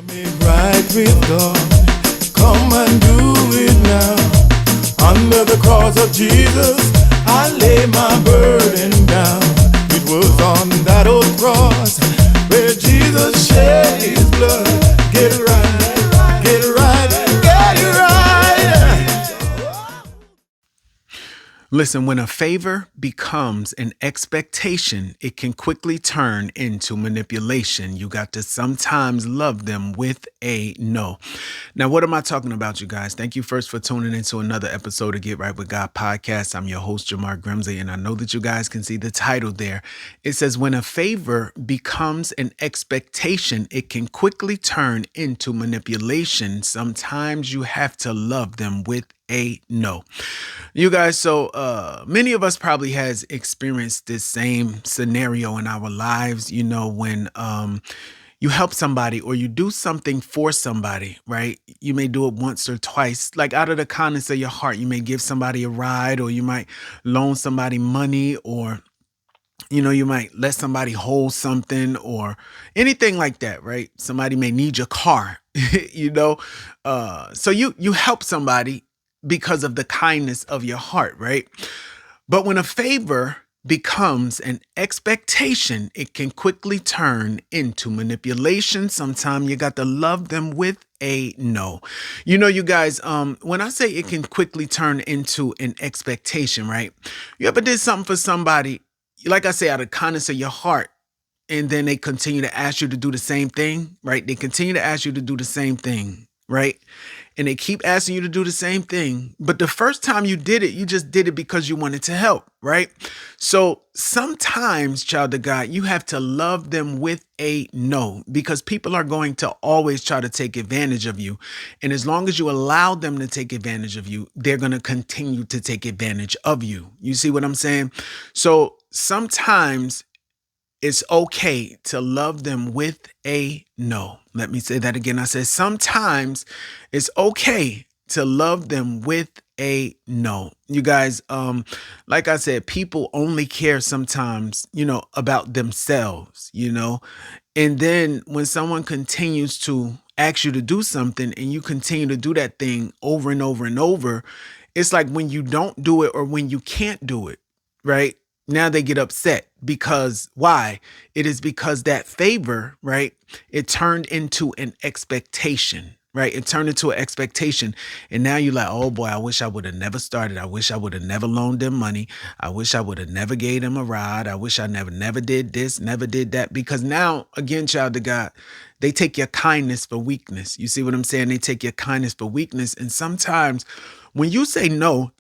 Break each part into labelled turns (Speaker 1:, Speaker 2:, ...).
Speaker 1: Make right with God. Come and do it now. Under the cross of Jesus, I lay my burden down. It was on that old cross where Jesus shed his blood. Get it right, get it right, get it right.
Speaker 2: Listen, when a favor becomes an expectation, it can quickly turn into manipulation. You got to sometimes love them with a no. Now, what am I talking about, you guys? Thank you first for tuning into another episode of Get Right with God podcast. I'm your host, Jamar Grimsley, and I know that you guys can see the title there. It says, when a favor becomes an expectation, it can quickly turn into manipulation. Sometimes you have to love them with a no. You guys, so many of us probably has experienced this same scenario in our lives, when you help somebody or you do something for somebody, right? You may do it once or twice, like out of the kindness of your heart. You may give somebody a ride, or you might loan somebody money, or you might let somebody hold something or anything like that, right? Somebody may need your car, so you help somebody because of the kindness of your heart, right? But when a favor becomes an expectation, it can quickly turn into manipulation. Sometimes you got to love them with a no. You guys, when I say it can quickly turn into an expectation, right? You ever did something for somebody, like I say, out of kindness of your heart, and then they continue to ask you to do the same thing, right? They continue to ask you to do the same thing, right? And they keep asking you to do the same thing. But the first time you did it, you just did it because you wanted to help, right? So sometimes, child of God, you have to love them with a no, because people are going to always try to take advantage of you. And as long as you allow them to take advantage of you, they're going to continue to take advantage of you. You see what I'm saying? So sometimes it's okay to love them with a no. Let me say that again. I said sometimes it's okay to love them with a no. You guys, like I said, people only care sometimes, about themselves, and then when someone continues to ask you to do something and you continue to do that thing over and over and over, it's like when you don't do it or when you can't do it, right? Now they get upset because why? It is because that favor, right? It turned into an expectation, right? It turned into an expectation. And now you're like, oh boy, I wish I would have never started. I wish I would have never loaned them money. I wish I would have never gave them a ride. I wish I never did this, never did that. Because now, again, child of God, they take your kindness for weakness. You see what I'm saying? They take your kindness for weakness. And sometimes when you say no,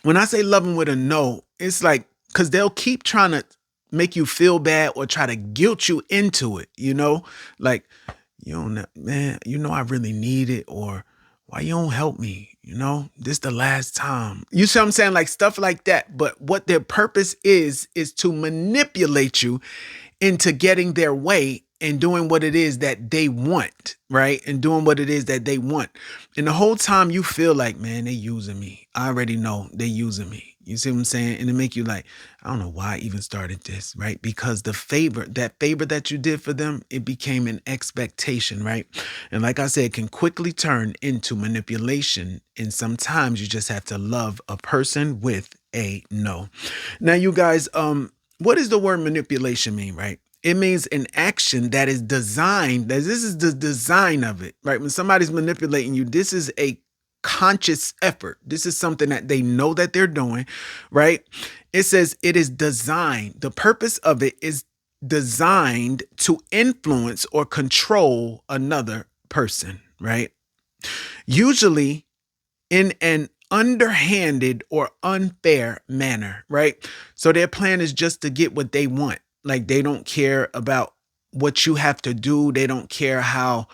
Speaker 2: when I say love them with a no, it's like, because they'll keep trying to make you feel bad or try to guilt you into it, like, man, I really need it, or why you don't help me? This the last time. You see what I'm saying? Like stuff like that. But what their purpose is to manipulate you into getting their way and doing what it is that they want, right? And doing what it is that they want. And the whole time you feel like, man, they using me. I already know they using me. You see what I'm saying? And it make you like, I don't know why I even started this, right? Because that favor that you did for them, it became an expectation, right? And like I said, it can quickly turn into manipulation. And sometimes you just have to love a person with a no. Now, you guys, what does the word manipulation mean, right? It means an action that is designed, this is the design of it, right? When somebody's manipulating you, this is a conscious effort. This is something that they know that they're doing, right? It says it is designed. The purpose of it is designed to influence or control another person, right? Usually in an underhanded or unfair manner, right? So their plan is just to get what they want. Like they don't care about what you have to do. They don't care how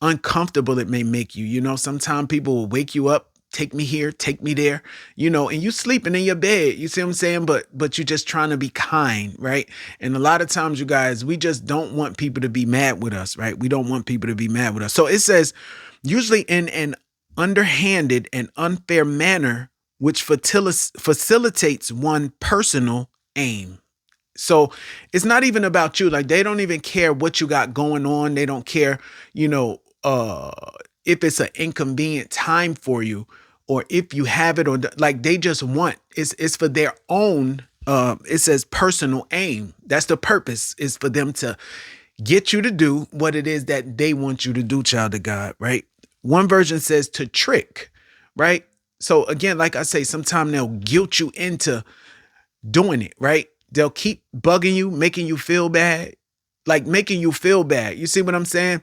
Speaker 2: uncomfortable it may make you. Sometimes people will wake you up, take me here, take me there, and you sleeping in your bed. You see what I'm saying? But you're just trying to be kind, right? And a lot of times, you guys, we just don't want people to be mad with us, right? We don't want people to be mad with us. So it says, usually in an underhanded and unfair manner, which facilitates one personal aim. So it's not even about you. Like, they don't even care what you got going on. They don't care, you know, if it's an inconvenient time for you, or if you have it, or like, they just want, it's for their own, it says personal aim. That's the purpose, is for them to get you to do what it is that they want you to do, child of God, right? One version says to trick, right? So again, like I say, sometimes they'll guilt you into doing it, right? They'll keep bugging you, making you feel bad, like making you feel bad. You see what I'm saying?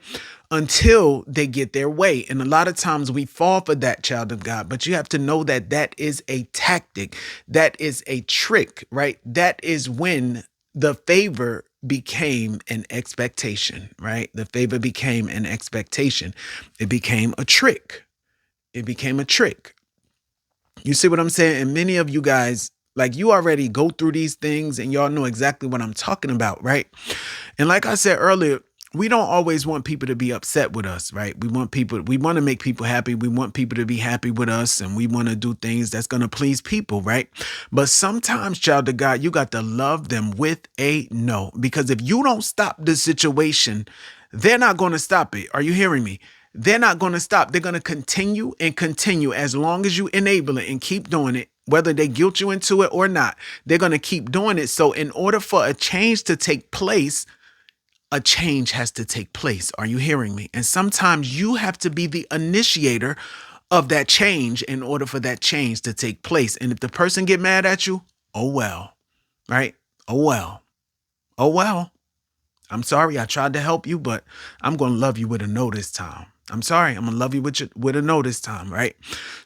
Speaker 2: Until they get their way. And a lot of times we fall for that, child of God. But you have to know that that is a tactic. That is a trick, right? That is when the favor became an expectation, right? The favor became an expectation. It became a trick. It became a trick. You see what I'm saying? And many of you guys, like, you already go through these things and y'all know exactly what I'm talking about, right? And like I said earlier, we don't always want people to be upset with us, right? We want to make people happy. We want people to be happy with us, and we want to do things that's going to please people, right? But sometimes, child of God, you got to love them with a no, because if you don't stop the situation, they're not going to stop it. Are you hearing me? They're not going to stop. They're going to continue and continue as long as you enable it and keep doing it, whether they guilt you into it or not. They're going to keep doing it. So in order for a change to take place, a change has to take place. Are you hearing me? And sometimes you have to be the initiator of that change in order for that change to take place. And if the person get mad at you, oh well, right? Oh well. Oh well. I'm sorry, I tried to help you, but I'm going to love you with a no this time. I'm sorry, I'm going to love you with a no this time, right?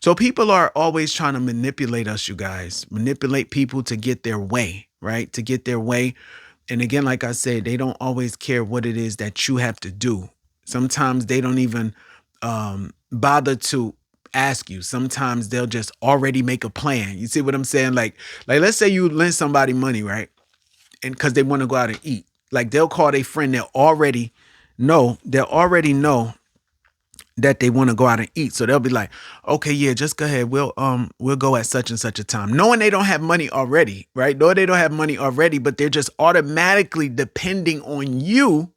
Speaker 2: So people are always trying to manipulate us, you guys. Manipulate people to get their way, right? To get their way. And again, like I said, they don't always care what it is that you have to do. Sometimes they don't even bother to ask you. Sometimes they'll just already make a plan. You see what I'm saying? Like let's say you lend somebody money, right? And because they want to go out and eat. Like, they'll call their friend. They'll already know that they want to go out and eat. So they'll be like, okay, yeah, just go ahead. We'll go at such and such a time. Knowing they don't have money already, right? Knowing they don't have money already, but they're just automatically depending on you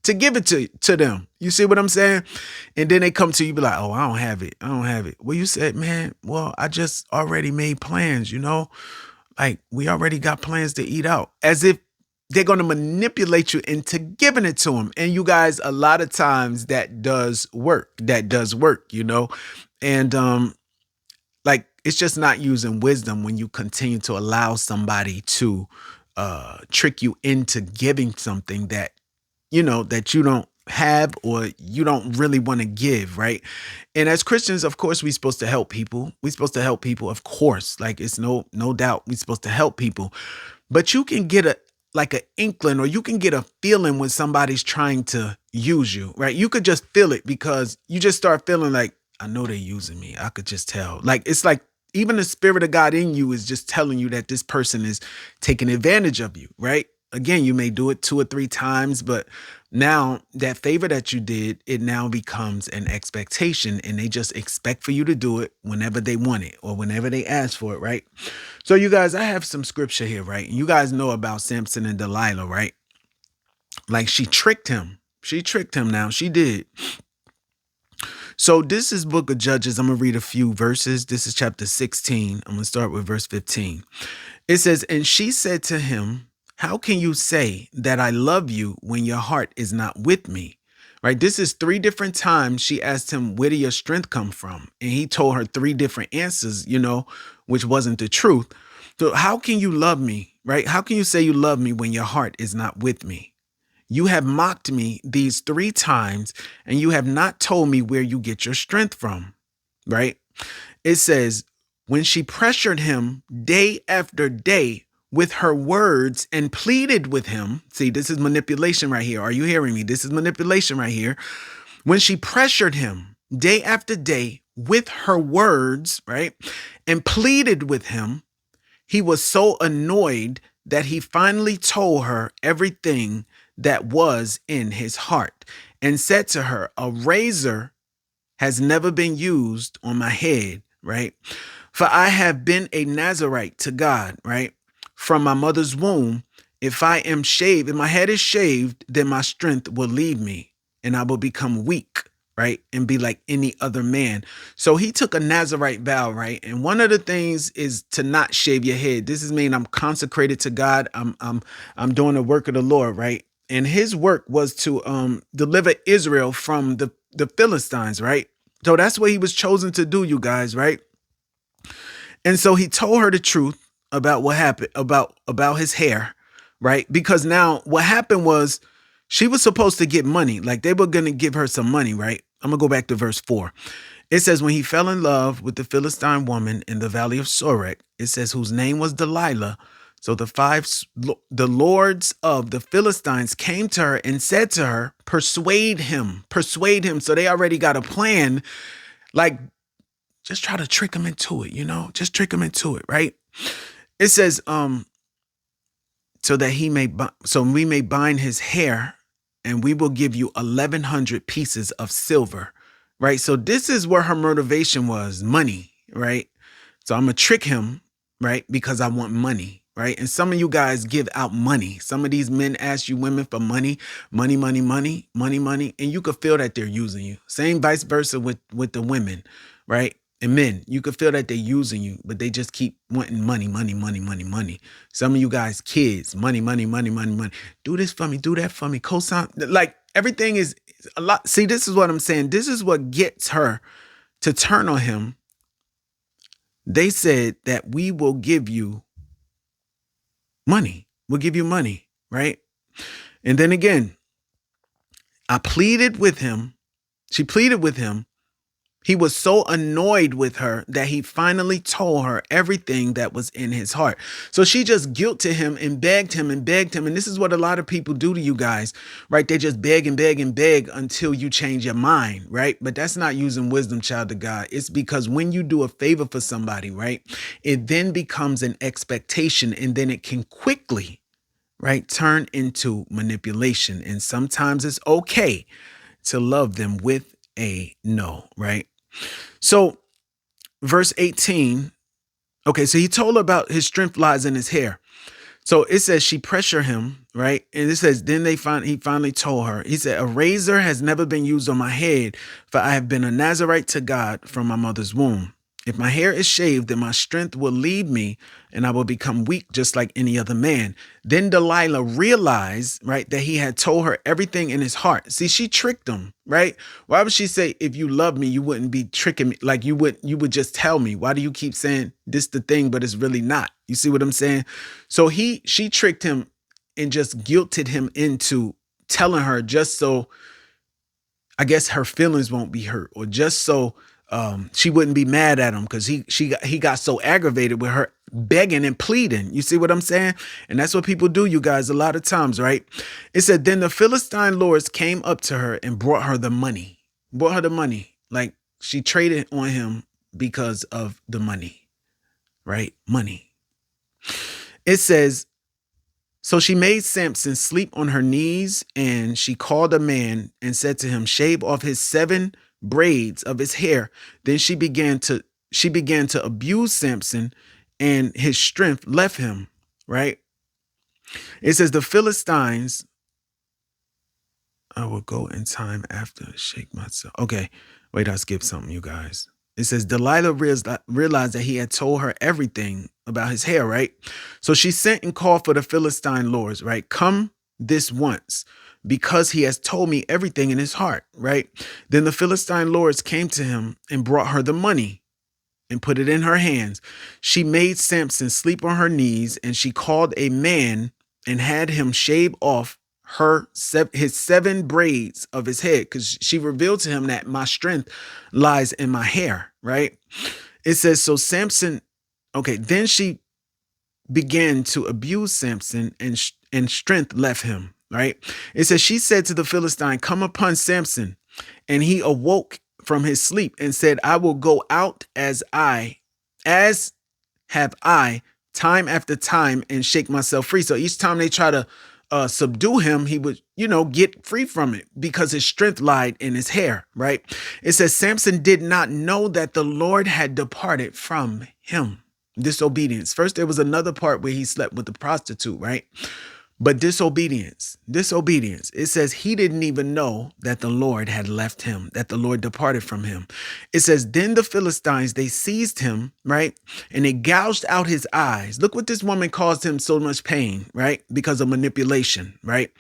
Speaker 2: to give it to them. You see what I'm saying? And then they come to you, be like, oh, I don't have it. I don't have it. Well, you said, man, well, I just already made plans, like, we already got plans to eat out, as if they're going to manipulate you into giving it to them. And you guys, a lot of times that does work. And like, it's just not using wisdom when you continue to allow somebody to trick you into giving something that you don't have, or you don't really want to give, right? And as Christians, of course, we're supposed to help people. Of course. Like, it's no doubt we're supposed to help people. But you can get an inkling, or you can get a feeling when somebody's trying to use you, right? You could just feel it, because you just start feeling like, I know they're using me. I could just tell. Like, it's like even the Spirit of God in you is just telling you that this person is taking advantage of you, right? Again, you may do it 2 or 3 times, but now that favor that you did, it now becomes an expectation, and they just expect for you to do it whenever they want it or whenever they ask for it, right? So you guys, I have some scripture here, right? And you guys know about Samson and Delilah, right? Like, she tricked him. Now. She did. So this is Book of Judges. I'm going to read a few verses. This is chapter 16. I'm going to start with verse 15. It says, and she said to him, how can you say that I love you when your heart is not with me? Right? This is 3 different times she asked him, where did your strength come from? And he told her 3 different answers, which wasn't the truth. So how can you love me? Right? How can you say you love me when your heart is not with me? You have mocked me these 3 times, and you have not told me where you get your strength from. Right? It says, when she pressured him day after day with her words and pleaded with him. See, this is manipulation right here. Are you hearing me? This is manipulation right here. When she pressured him day after day with her words, right, and pleaded with him, he was so annoyed that he finally told her everything that was in his heart and said to her, a razor has never been used on my head, right? For I have been a Nazarite to God, right? From my mother's womb, If I am shaved, if my head is shaved, then my strength will leave me and I will become weak, right? And be like any other man. So he took a Nazarite vow, right? And one of the things is to not shave your head. This is mean I'm consecrated to God. I'm doing the work of the Lord, right? And his work was to deliver Israel from the Philistines, right? So that's what he was chosen to do, you guys, right? And so he told her the truth about what happened, about his hair, right? Because now what happened was she was supposed to get money. Like they were going to give her some money, right? I'm going to go back to verse 4. It says, when he fell in love with the Philistine woman in the valley of Sorek, it says, whose name was Delilah. So the lords of the Philistines came to her and said to her, persuade him. So they already got a plan. Like, just try to trick him into it, just trick him into it, right? It says, so we may bind his hair and we will give you 1,100 pieces of silver, right? So this is where her motivation was, money, right? So I'm going to trick him, right? Because I want money, right? And some of you guys give out money. Some of these men ask you women for money, money. And you could feel that they're using you. Same vice versa with the women, right? And men, you could feel that they're using you, but they just keep wanting money. Some of you guys, kids, money. Do this for me, do that for me, cosign. Like everything is a lot. See, this is what I'm saying. This is what gets her to turn on him. They said that we will give you money. We'll give you money, right? And then again, I pleaded with him. She pleaded with him. He was so annoyed with her that he finally told her everything that was in his heart. So she just guilted him and begged him. And this is what a lot of people do to you guys, right? They just beg until you change your mind, right? But that's not using wisdom, child of God. It's because when you do a favor for somebody, right, it then becomes an expectation and then it can quickly, right, turn into manipulation. And sometimes it's okay to love them with a no, right? So verse 18, okay, so he told her about his strength lies in his hair. So it says she pressured him, right? And it says, then he finally told her, he said, a razor has never been used on my head, for I have been a Nazarite to God from my mother's womb. If my hair is shaved, then my strength will leave me and I will become weak just like any other man. Then Delilah realized, right, that he had told her everything in his heart. See, she tricked him, right? Why would she say, if you love me, you wouldn't be tricking me? Like you would just tell me. Why do you keep saying this the thing, but it's really not? You see what I'm saying? So she tricked him and just guilted him into telling her just so I guess her feelings won't be hurt, or just so she wouldn't be mad at him, because he got so aggravated with her begging and pleading. You see what I'm saying? And that's what people do, you guys, a lot of times, right? It said, then the Philistine lords came up to her and brought her the money. Like she traded on him because of the money, right? Money. It says, so she made Samson sleep on her knees, and she called a man and said to him, shave off his 7 braids of his hair. Then she began to abuse Samson, and his strength left him, right? It says the Philistines, I will go in time after shake myself. Okay, wait, I skipped something, you guys. It says Delilah realized that he had told her everything about his hair, right? So she sent and called for the Philistine lords, right? Come this once, because he has told me everything in his heart, right? Then the Philistine lords came to him and brought her the money and put it in her hands. She made Samson sleep on her knees, and she called a man and had him shave off his 7 braids of his head, because she revealed to him that my strength lies in my hair, right? It says, so Samson, okay, then she began to abuse Samson, and strength left him, right? It says, she said to the Philistine, come upon Samson. And he awoke from his sleep and said, I will go out as have I time after time and shake myself free. So each time they try to subdue him, he would, get free from it, because his strength lied in his hair, right? It says Samson did not know that the Lord had departed from him. Disobedience. First, there was another part where he slept with the prostitute, right? But disobedience, it says he didn't even know that the Lord had left him, that the Lord departed from him. It says, then the Philistines, they seized him, right? And they gouged out his eyes. Look what this woman caused him so much pain, right? Because of manipulation, right?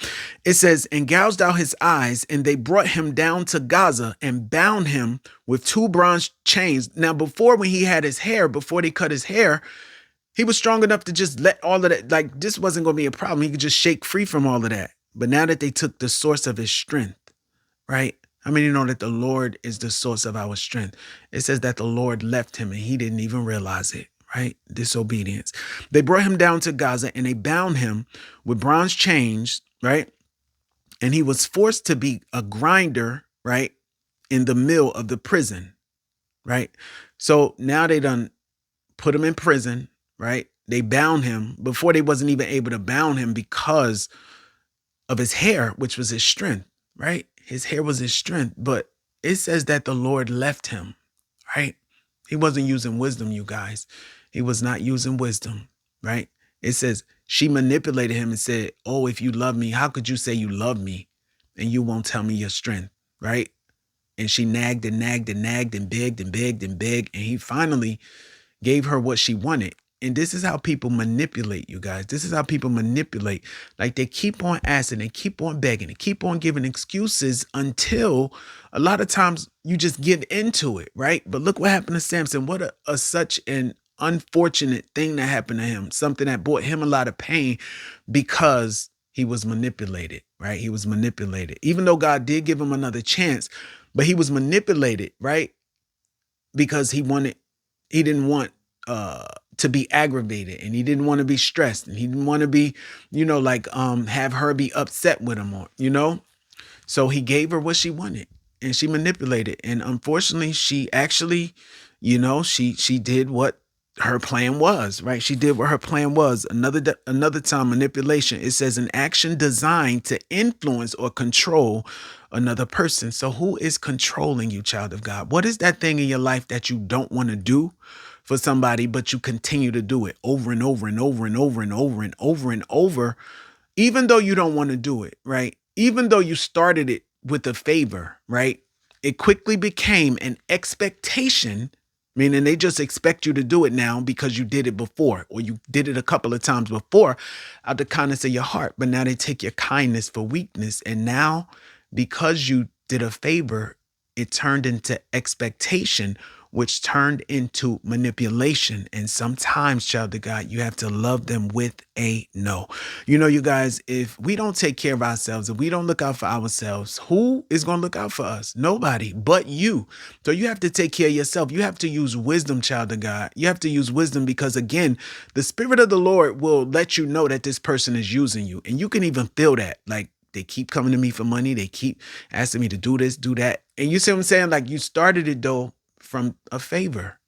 Speaker 2: It says, and gouged out his eyes, and they brought him down to Gaza and bound him with 2 bronze chains. Now, before, when he had his hair, before they cut his hair, he was strong enough to just let all of that, like, this wasn't going to be a problem. He could just shake free from all of that. But now that they took the source of his strength, right? How many know that the Lord is the source of our strength? It says that the Lord left him and he didn't even realize it, right? Disobedience. They brought him down to Gaza and they bound him with bronze chains, right? And he was forced to be a grinder, right? In the mill of the prison, right? So now they done put him in prison, right? They bound him. Before, they wasn't even able to bound him because of his hair, which was his strength, right? His hair was his strength. But it says that the Lord left him, right? He wasn't using wisdom, you guys. He was not using wisdom, right? It says she manipulated him and said, oh, if you love me, how could you say you love me and you won't tell me your strength, right? And she nagged and nagged and nagged and begged and begged and begged. And he finally gave her what she wanted. And this is how people manipulate, you guys. This is how people manipulate. Like, they keep on asking, they keep on begging, they keep on giving excuses until a lot of times you just give into it, right? But look what happened to Samson. What a such an unfortunate thing that happened to him. Something that brought him a lot of pain because he was manipulated, right? He was manipulated. Even though God did give him another chance, but he was manipulated, right? Because he didn't want to be aggravated, and he didn't want to be stressed, and he didn't want to be, have her be upset with him, or. So he gave her what she wanted, and she manipulated. And unfortunately, she actually, she did what her plan was, right? She did what her plan was. Another time, manipulation. It says an action designed to influence or control another person. So who is controlling you, child of God? What is that thing in your life that you don't want to do for somebody, but you continue to do it over and over and over and over and over and over and over, even though you don't want to do it, right? Even though you started it with a favor, right? It quickly became an expectation, meaning they just expect you to do it now because you did it before, or you did it a couple of times before out of the kindness of your heart. But now they take your kindness for weakness. And now, because you did a favor, it turned into expectation, which turned into manipulation. And sometimes, child of God, you have to love them with a no. You guys, if we don't take care of ourselves, if we don't look out for ourselves, who is going to look out for us? Nobody but you. So you have to take care of yourself. You have to use wisdom, child of God. You have to use wisdom because, again, the Spirit of the Lord will let you know that this person is using you. And you can even feel that. Like, they keep coming to me for money. They keep asking me to do this, do that. And you see what I'm saying? Like, you started it, though, from a favor,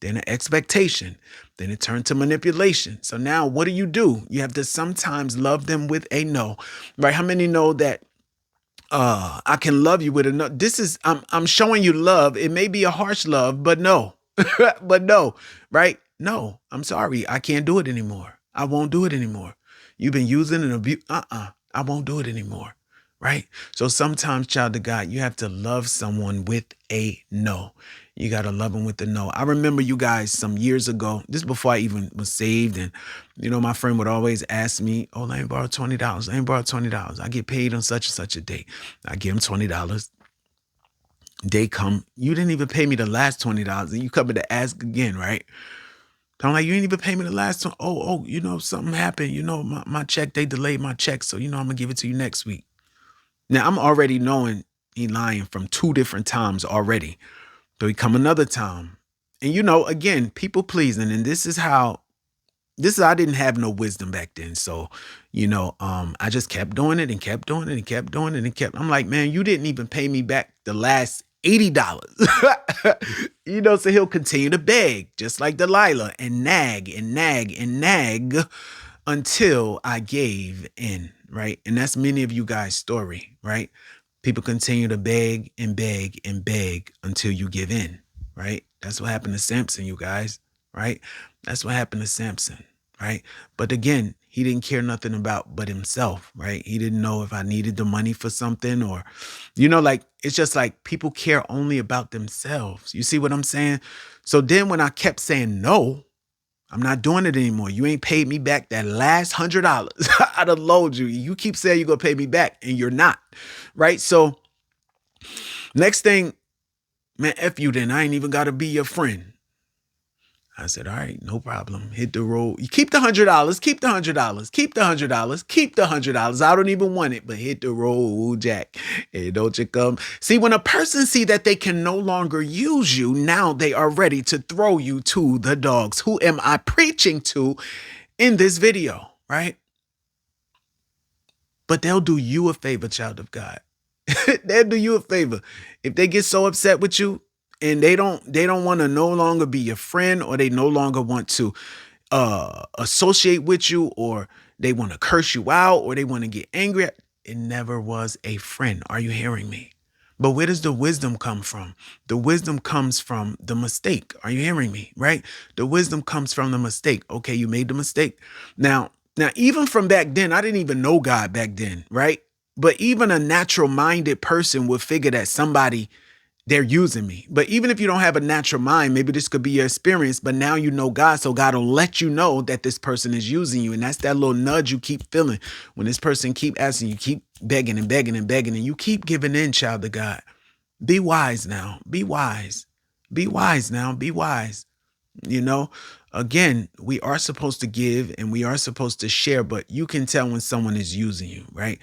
Speaker 2: then an expectation, then it turned to manipulation. So now what do? You have to sometimes love them with a no, right? How many know that I can love you with a no? I'm showing you love. It may be a harsh love, but no, but no, right? No, I'm sorry. I can't do it anymore. I won't do it anymore. You've been using and abuse. I won't do it anymore. Right? So sometimes, child of God, you have to love someone with a no. You got to love them with a no. I remember, you guys, some years ago, this is before I even was saved. And, my friend would always ask me, oh, let me borrow $20. Let me borrow $20. I get paid on such and such a date. I give him $20. Day come, you didn't even pay me the last $20. And you coming to ask again, right? I'm like, you didn't even pay me the last one. Oh, something happened. My check, they delayed my check. So, I'm going to give it to you next week. Now, I'm already knowing he lying from 2 different times already. So he come another time. And, again, people pleasing. And I didn't have no wisdom back then. So, I just kept doing it and kept doing it and kept doing it and kept. I'm like, man, you didn't even pay me back the last $80. So he'll continue to beg, just like Delilah, and nag and nag and nag until I gave in. Right. And that's many of you guys' story, right? People continue to beg and beg and beg until you give in. Right. That's what happened to Samson, you guys. Right. That's what happened to Samson. right? But again, he didn't care nothing about but himself, right? He didn't know if I needed the money for something or, like, it's just like people care only about themselves. You see what I'm saying? So then when I kept saying, no, I'm not doing it anymore. You ain't paid me back that last $100. I'd have loaned you. You keep saying you're going to pay me back and you're not, right? So next thing, man, F you then. I ain't even got to be your friend. I said, all right, no problem. Hit the road. You keep the $100. Keep the $100. Keep the $100. Keep the $100. I don't even want it, but hit the road, Jack. Hey, don't you come. See, when a person see that they can no longer use you, now they are ready to throw you to the dogs. Who am I preaching to in this video, right? But they'll do you a favor, child of God. They'll do you a favor. If they get so upset with you, and they don't want to no longer be your friend, or they no longer want to associate with you, or they want to curse you out, or they want to get angry. It never was a friend. Are you hearing me? But where does the wisdom come from? The wisdom comes from the mistake. Are you hearing me? Right? The wisdom comes from the mistake. Okay, you made the mistake. Now, even from back then, I didn't even know God back then, right? But even a natural minded person would figure that they're using me. But even if you don't have a natural mind, maybe this could be your experience, but now you know God, so God will let you know that this person is using you. And that's that little nudge you keep feeling when this person keep asking you, keep begging and begging and begging, and you keep giving in, child of God. Be wise now. Be wise. Be wise now. Be wise. Again, we are supposed to give and we are supposed to share, but you can tell when someone is using you, right?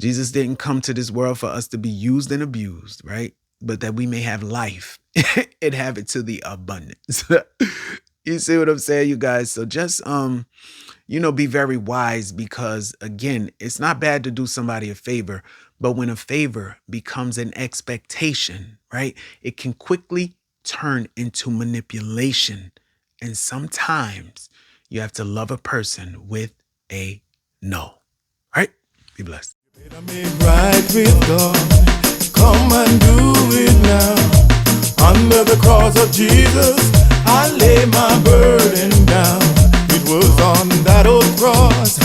Speaker 2: Jesus didn't come to this world for us to be used and abused, right? But that we may have life and have it to the abundance. You see what I'm saying, you guys? So just, be very wise, because again, it's not bad to do somebody a favor, but when a favor becomes an expectation, right? It can quickly turn into manipulation. And sometimes you have to love a person with a no. All right? Be blessed.
Speaker 1: Right with God. Come and do it now. Under the cross of Jesus, I lay my burden down. It was on that old cross